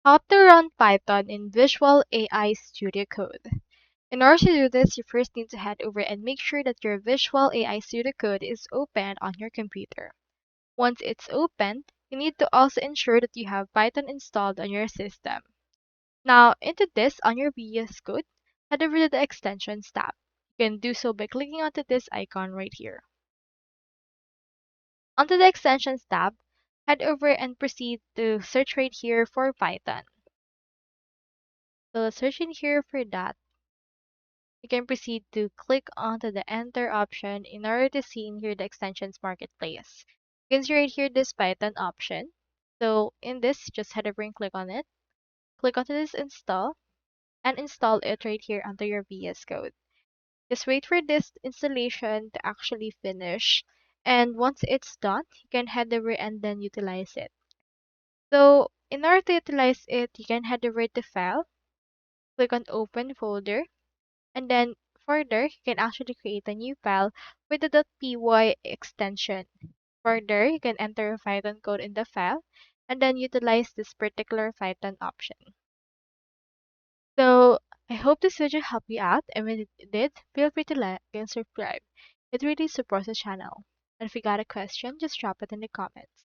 How to run Python in Visual AI Studio Code. In order to do this, you first need to head over and make sure that your Visual AI Studio Code is open on your computer. Once it's open, you need to also ensure that you have Python installed on your system. Now, into this on your VS Code, head over to the Extensions tab. You can do so by clicking onto this icon right here. Onto the Extensions tab, head over and proceed to search right here for Python. So search in here for that. You can proceed to click onto the enter option in order to see in here the extensions marketplace. You can see right here this Python option. So in this, just head over and click on it. Click onto this install and install it right here under your VS Code. Just wait for this installation to actually finish. And once it's done, you can head over and then utilize it. So in order to utilize it, you can head over to File, click on Open Folder, and then further, you can actually create a new file with the .py extension. Further, you can enter a Python code in the file and then utilize this particular Python option. So I hope this video helped you out, and when it did, feel free to like and subscribe. It really supports the channel. And if you got a question, just drop it in the comments.